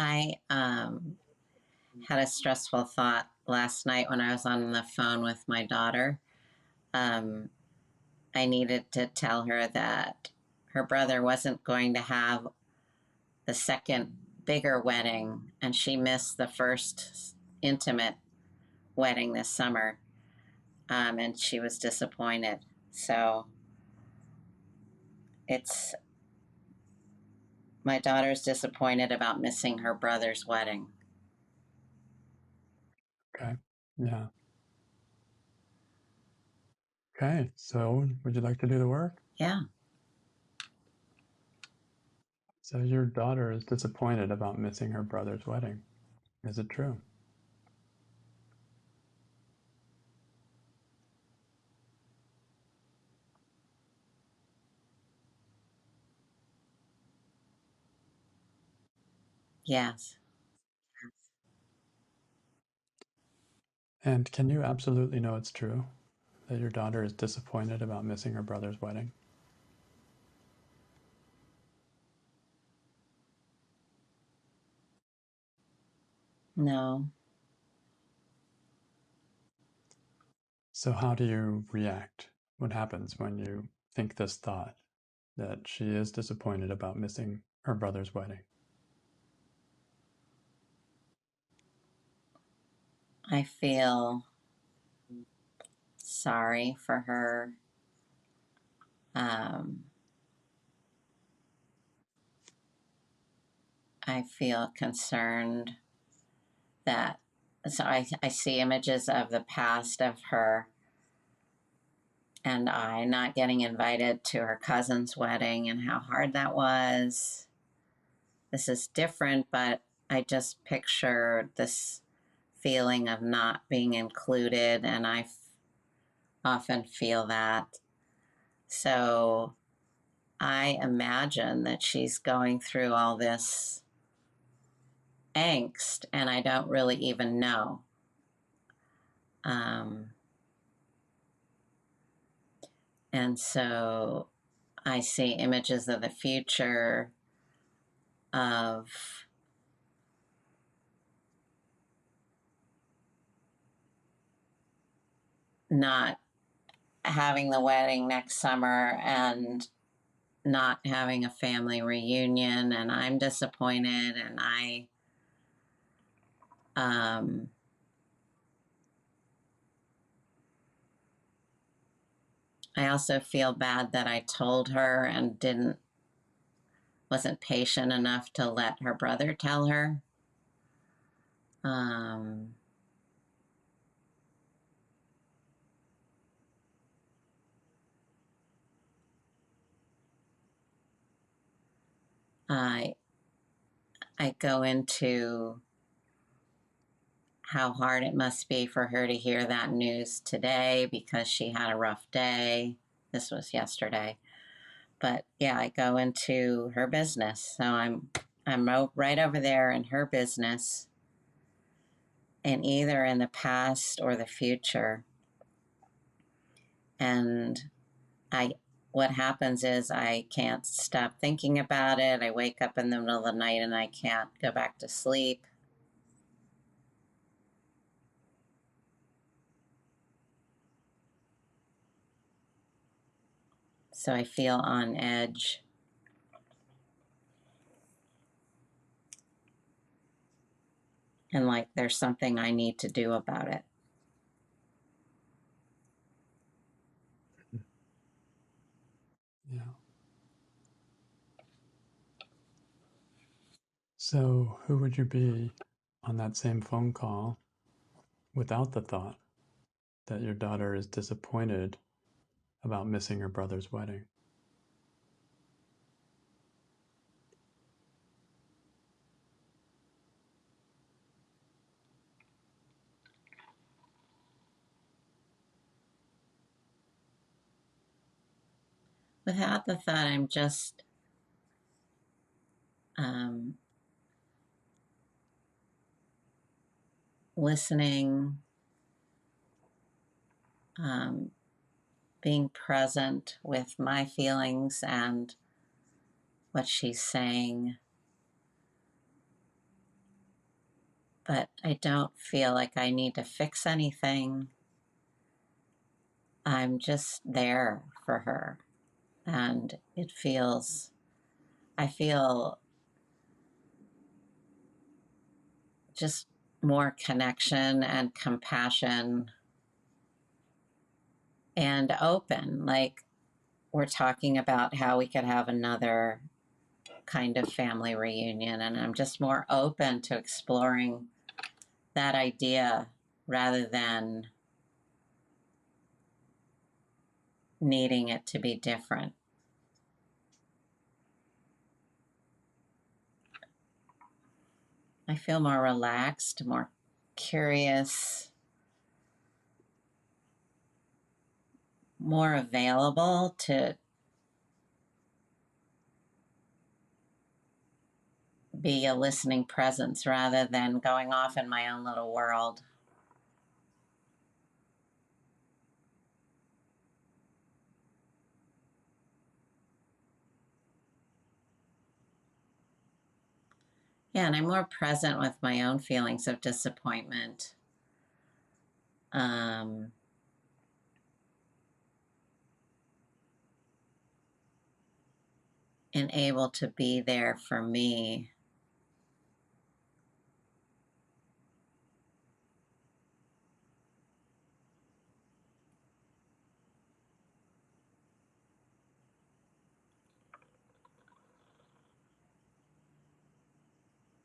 I had a stressful thought last night when I was on the phone with my daughter. Um, I needed to tell her that her brother wasn't going to have the second bigger wedding, and she missed the first intimate wedding this summer, and she was disappointed. So it's my daughter's disappointed about missing her brother's wedding. Okay. Yeah. Okay. So would you like to do the work? Yeah. So your daughter is disappointed about missing her brother's wedding. Is it true? Yes. And can you absolutely know it's true that your daughter is disappointed about missing her brother's wedding? No. So how do you react? What happens when you think this thought that she is disappointed about missing her brother's wedding? I feel sorry for her. Um, I feel concerned that, so I see images of the past of her and I not getting invited to her cousin's wedding and how hard that was. This is different, but I just picture this feeling of not being included, and I often feel that. So I imagine that she's going through all this angst, and I don't really even know. And so I see images of the future of not having the wedding next summer and not having a family reunion, and I'm disappointed, and um, I also feel bad that I told her and wasn't patient enough to let her brother tell her. Um, I I go into how hard it must be for her to hear that news today because she had a rough day. This was yesterday. But yeah, I go into her business. So I'm right over there in her business, and either in the past or the future. And I what happens is I can't stop thinking about it. I wake up in the middle of the night and I can't go back to sleep. So I feel on edge. And like there's something I need to do about it. Yeah. So who would you be on that same phone call without the thought that your daughter is disappointed about missing her brother's wedding? Without the thought, I'm just um, listening, um, being present with my feelings and what she's saying. but I don't feel like I need to fix anything. I'm just there for her. And I feel just more connection and compassion and open. Like, we're talking about how we could have another kind of family reunion, and I'm just more open to exploring that idea rather than needing it to be different. I feel more relaxed, more curious, more available to be a listening presence rather than going off in my own little world. Yeah, and I'm more present with my own feelings of disappointment. Um, and able to be there for me.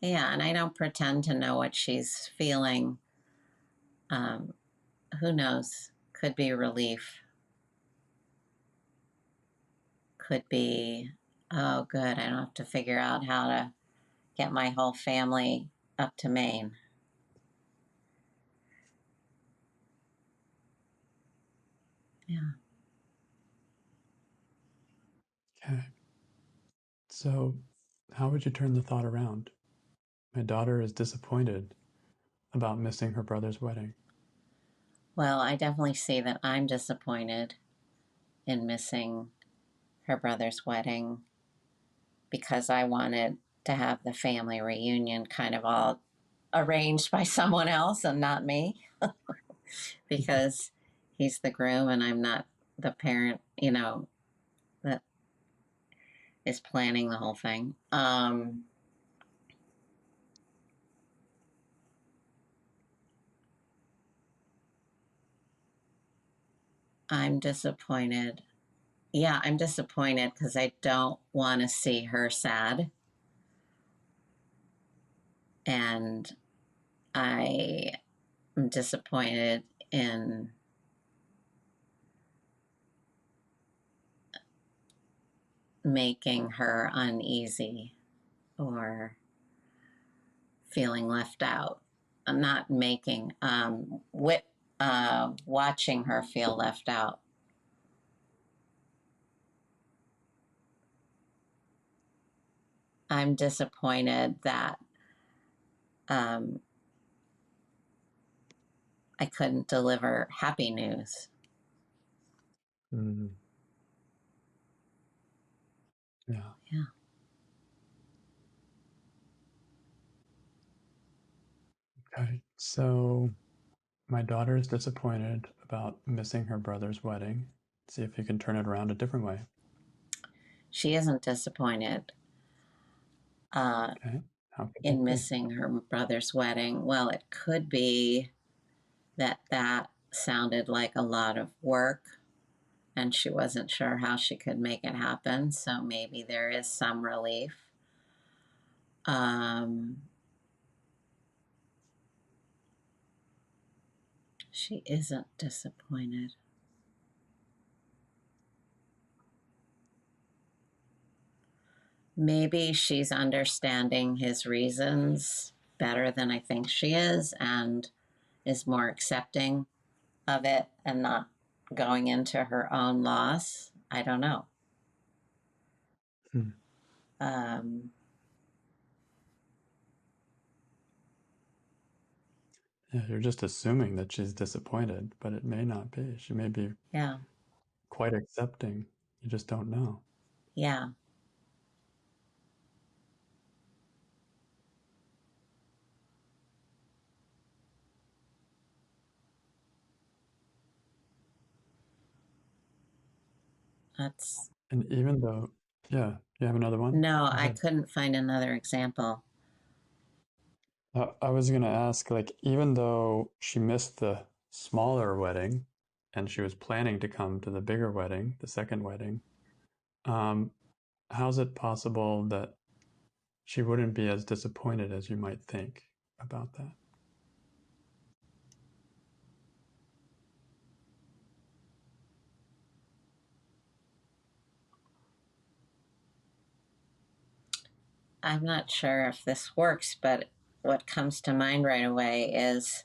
Yeah, and I don't pretend to know what she's feeling. Um, who knows? Could be relief. Could be, oh, good, I don't have to figure out how to get my whole family up to Maine. Yeah. Okay. So, how would you turn the thought around? My daughter is disappointed about missing her brother's wedding. Well, I definitely see that I'm disappointed in missing her brother's wedding because I wanted to have the family reunion kind of all arranged by someone else and not me because he's the groom and I'm not the parent, that is planning the whole thing. I'm disappointed. Yeah, I'm disappointed because I don't want to see her sad. And I am disappointed in making her uneasy or feeling left out. I'm not making, watching her feel left out. I'm disappointed that um, I couldn't deliver happy news. Mm, yeah. Yeah. Okay. So, my daughter is disappointed about missing her brother's wedding. See if you can turn it around a different way. She isn't disappointed Okay. How could in that be? missing her brother's wedding. Well, it could be that sounded like a lot of work and she wasn't sure how she could make it happen. So maybe there is some relief. Um, she isn't disappointed. Maybe she's understanding his reasons better than I think she is more accepting of it and not going into her own loss. I don't know. Hmm. Um, Yeah, you're just assuming that she's disappointed, but it may not be. She may be yeah, quite accepting. You just don't know. yeah. That's And even though, yeah, you have another one? no, Go I ahead. couldn't find another example. I was going to ask, like, even though she missed the smaller wedding and she was planning to come to the bigger wedding, the second wedding, um, how's it possible that she wouldn't be as disappointed as you might think about that? I'm not sure if this works, but what comes to mind right away is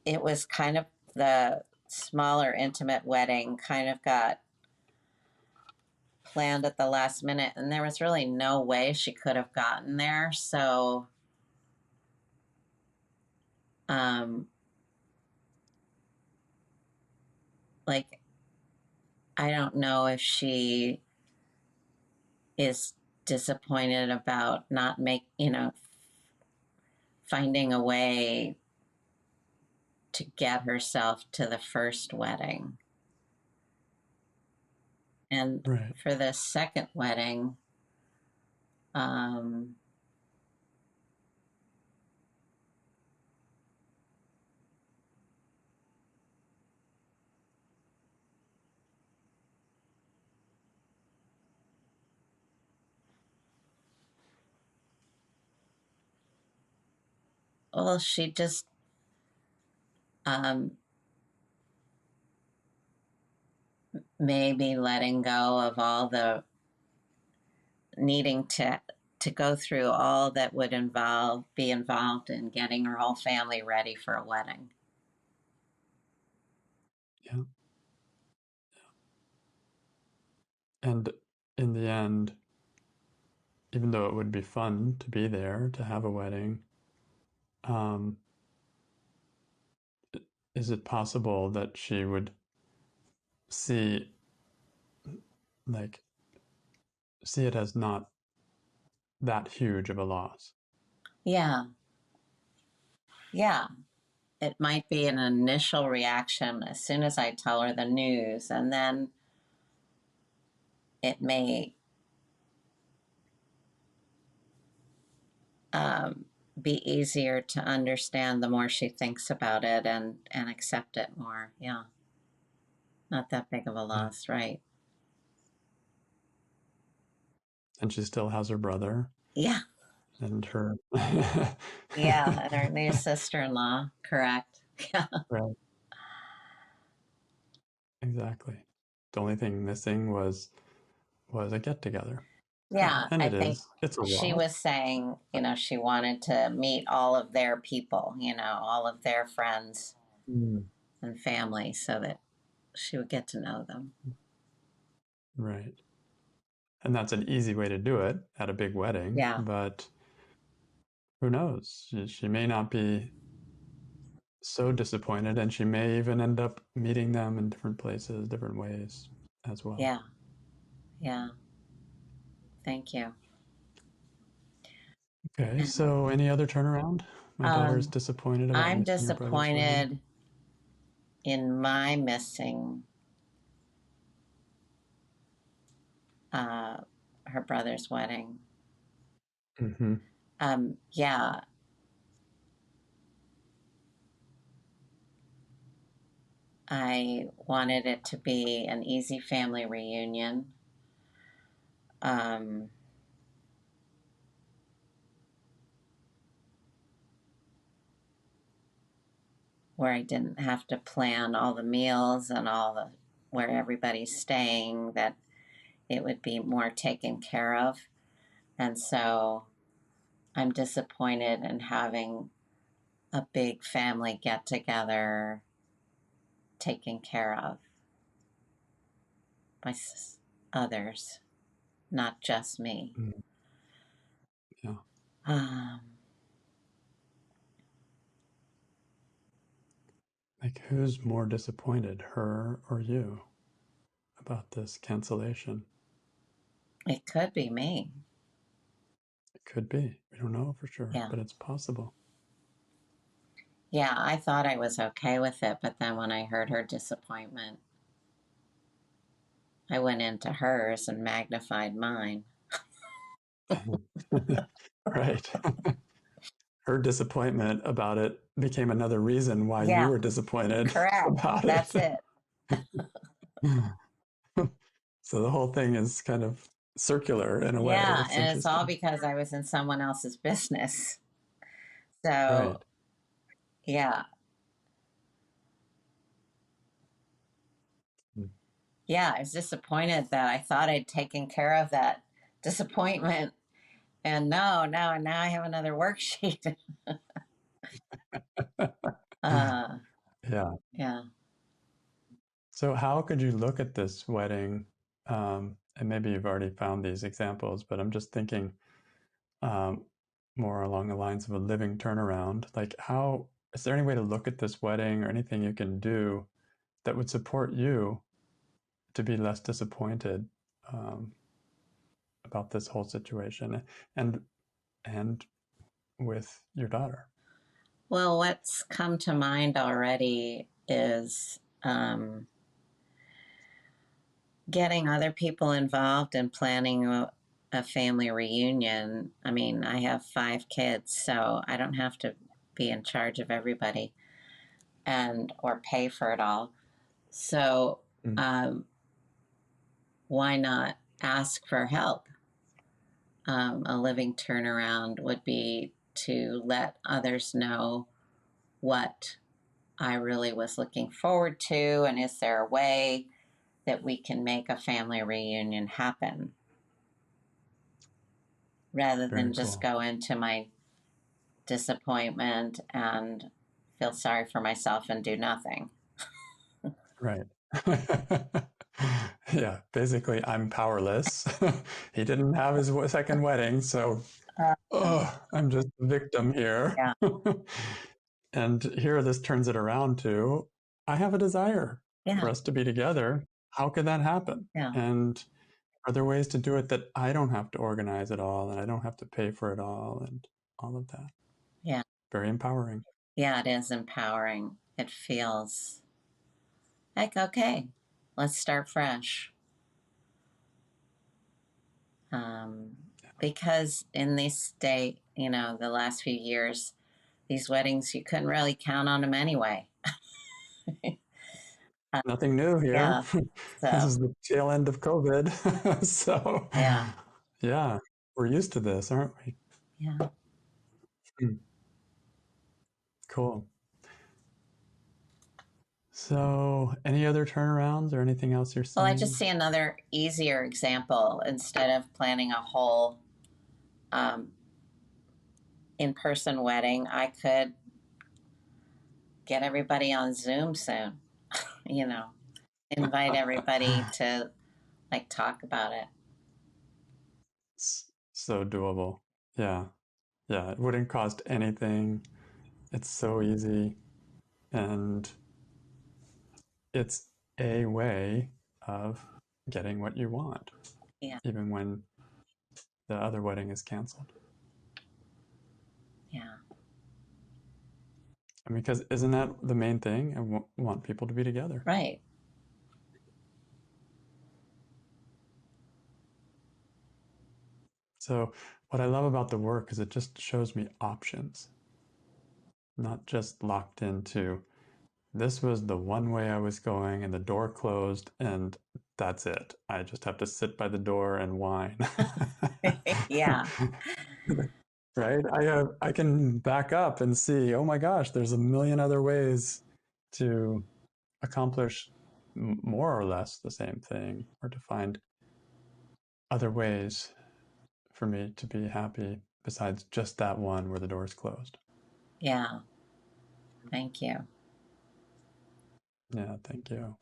it was kind of the smaller, intimate wedding kind of got planned at the last minute, and there was really no way she could have gotten there. So, um, like, I don't know if she is disappointed about not finding a way to get herself to the first wedding. And Right. for the second wedding, um, well, she just um, maybe letting go of all the needing to go through all that would be involved in getting her whole family ready for a wedding. Yeah. And in the end, even though it would be fun to be there, to have a wedding, um, is it possible that she would see, like, see it as not that huge of a loss? Yeah, yeah. It might be an initial reaction as soon as I tell her the news, and then it may um, be easier to understand the more she thinks about it and accept it more. Yeah, not that big of a Yeah. loss, right? And she still has her brother Yeah, and her. yeah, and her new sister-in-law, correct? Yeah, Right. Exactly. The only thing missing was a get together. yeah. And I it think is. It's a she loss. was saying, she wanted to meet all of their people, all of their friends Mm. and family, so that she would get to know them. Right. And that's an easy way to do it at a big wedding, Yeah, but who knows? She may not be so disappointed, and she may even end up meeting them in different places, different ways as well. yeah, yeah. Thank you. Okay, so any other turnaround? My daughter is Um, disappointed about I'm missing her brother's wedding. disappointed in my missing uh, her brother's wedding. Mm-hmm. Yeah, I wanted it to be an easy family reunion. Um, where I didn't have to plan all the meals and where everybody's staying, that it would be more taken care of. And so I'm disappointed in having a big family get together taken care of by others, not just me. Mm, yeah. Um, Like, who's more disappointed, her or you, about this cancellation? it could be me. It could be. We don't know for sure, Yeah. but it's possible. Yeah, I thought I was okay with it, but then when I heard her disappointment, I went into hers and magnified mine. Right. Her disappointment about it became another reason why you Yeah, were disappointed correct. about it. That's it. So the whole thing is kind of circular in a way. Yeah, It's and it's all interesting. because I was in someone else's business. So, Right. yeah, yeah, I was disappointed that I thought I'd taken care of that disappointment. And now I have another worksheet. uh, Yeah. yeah. So how could you look at this wedding? And maybe you've already found these examples, but I'm just thinking um, more along the lines of a living turnaround. Like, how is there any way to look at this wedding or anything you can do that would support you to be less disappointed um, about this whole situation and and with your daughter? Well, what's come to mind already is getting other people involved in planning a family reunion. I mean, I have 5 kids, so I don't have to be in charge of everybody and or pay for it all. So Mm. um, why not ask for help? A living turnaround would be to let others know what I really was looking forward to, and is there a way that we can make a family reunion happen rather than Very just cool. go into my disappointment and feel sorry for myself and do nothing. Right. Yeah, basically, I'm powerless. He didn't have his second wedding, so I'm just a victim here. Yeah, And here this turns it around to I have a desire yeah, for us to be together. How could that happen? yeah, And are there ways to do it that I don't have to organize it all and I don't have to pay for it all and all of that? yeah, Very empowering. yeah. It is empowering. It feels like, okay, let's start fresh. Um, because in this state, the last few years, these weddings, you couldn't really count on them anyway. Nothing new here. Yeah. This So, is the tail end of COVID. So, yeah, yeah, we're used to this, aren't we? yeah. Hmm, cool. So, any other turnarounds or anything else you're Well, I just seeing? see another easier example. Instead of planning a whole um, in person wedding, I could get everybody on Zoom soon, you know, invite everybody to like talk about it. So doable. Yeah. Yeah. It wouldn't cost anything. It's so easy. And it's a way of getting what you want, Yeah, even when the other wedding is canceled. yeah, I mean, because isn't that the main thing? I want people to be together. right. So, what I love about the work is it just shows me options, not just locked into this was the one way I was going and the door closed and that's it. I just have to sit by the door and whine. Yeah, Right? I can back up and see, oh my gosh, there's a million other ways to accomplish more or less the same thing or to find other ways for me to be happy besides just that one where the door's closed. yeah. Thank you. Yeah, thank you.